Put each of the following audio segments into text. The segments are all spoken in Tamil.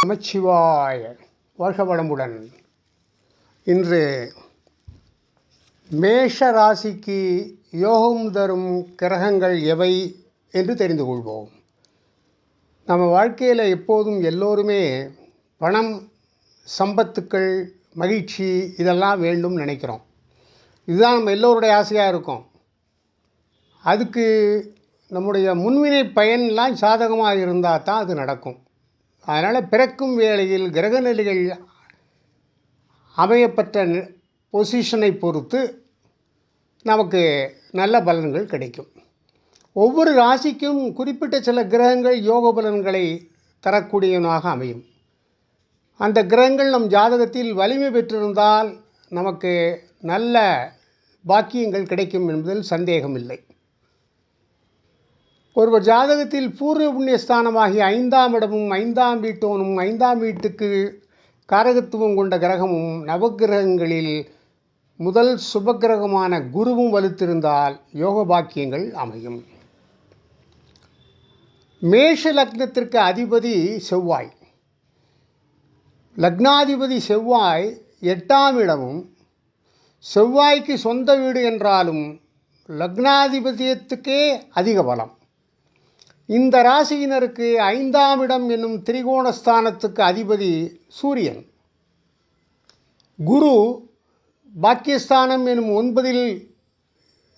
நமச்சிவாய வாழ்க வளமுடன். இன்று மேஷ ராசிக்கு யோகம் தரும் கிரகங்கள் எவை என்று தெரிந்து கொள்வோம். நம்ம வாழ்க்கையில் எப்போதும் எல்லோருமே பணம், சம்பத்துக்கள், மகிழ்ச்சி இதெல்லாம் வேண்டும் நினைக்கிறோம். இதுதான் நம்ம எல்லோருடைய ஆசையாக இருக்கும். அதுக்கு நம்முடைய முன்வினை பயன்லாம் சாதகமாக இருந்தால் தான் அது நடக்கும். அதனால் பிறக்கும் வேளையில் கிரகநிலைகள் அமையப்பட்ட பொசிஷனை பொறுத்து நமக்கு நல்ல பலன்கள் கிடைக்கும். ஒவ்வொரு ராசிக்கும் குறிப்பிட்ட சில கிரகங்கள் யோக பலன்களை தரக்கூடியவனாக அமையும். அந்த கிரகங்கள் நம் ஜாதகத்தில் வலிமை பெற்றிருந்தால் நமக்கு நல்ல பாக்கியங்கள் கிடைக்கும் என்பதில் சந்தேகமில்லை. ஒருவர் ஜாதகத்தில் பூர்வ புண்ணியஸ்தானமாகிய 5ஆம் இடமும் 5ஆம் வீட்டோனும் 5ஆம் வீட்டுக்கு காரகத்துவம் கொண்ட கிரகமும் நவகிரகங்களில் முதல் சுபகிரகமான குருவும் வலுத்திருந்தால் யோக பாக்கியங்கள் அமையும். மேஷ லக்னத்திற்கு அதிபதி செவ்வாய். லக்னாதிபதி செவ்வாய் 8ஆம் இடமும், செவ்வாய்க்கு சொந்த வீடு என்றாலும் லக்னாதிபதியத்துக்கே அதிக பலம். இந்த ராசியினருக்கு 5ஆம் இடம் என்னும் திரிகோணஸ்தானத்துக்கு அதிபதி சூரியன். குரு பாக்கியஸ்தானம் எனும் 9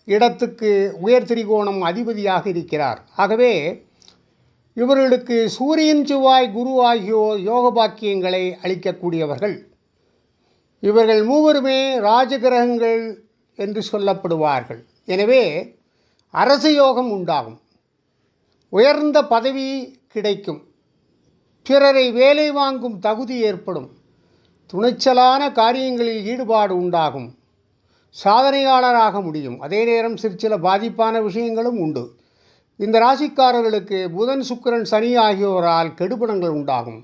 இடத்துக்கு உயர் திரிகோணம் அதிபதியாக இருக்கிறார். ஆகவே இவர்களுக்கு சூரியன், செவ்வாய், குரு ஆகியோர் யோக பாக்கியங்களை அளிக்கக்கூடியவர்கள். இவர்கள் மூவருமே ராஜகிரகங்கள் என்று சொல்லப்படுவார்கள். எனவே அரச யோகம் உண்டாகும், உயர்ந்த பதவி கிடைக்கும், பிறரை வேலை வாங்கும் தகுதி ஏற்படும், துணிச்சலான காரியங்களில் ஈடுபாடு உண்டாகும், சாதனையாளராக முடியும். அதே நேரம் சில பாதிப்பான விஷயங்களும் உண்டு. இந்த ராசிக்காரர்களுக்கு புதன், சுக்கிரன், சனி ஆகியோரால் கெடுபணங்கள் உண்டாகும்.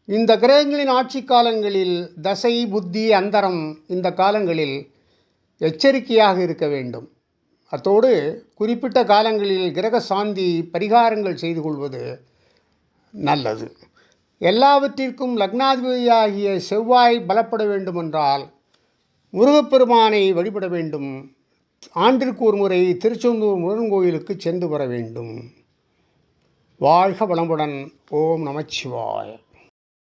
இந்த கிரகங்களின் ஆட்சி காலங்களில் தசை, புத்தி, அந்தரம் இந்த காலங்களில் எச்சரிக்கையாக இருக்க வேண்டும். அத்தோடு குறிப்பிட்ட காலங்களில் கிரக சாந்தி பரிகாரங்கள் செய்து கொள்வது நல்லது. எல்லாவற்றிற்கும் லக்னாதிபதியாகிய செவ்வாய் பலப்பட வேண்டுமென்றால் முருகப்பெருமானை வழிபட வேண்டும். ஆண்டிற்கு ஒரு முறை திருச்செந்தூர் முருகன் கோயிலுக்கு சென்று வர வேண்டும். வாழ்க வளமுடன். ஓம் நமச்சிவாய.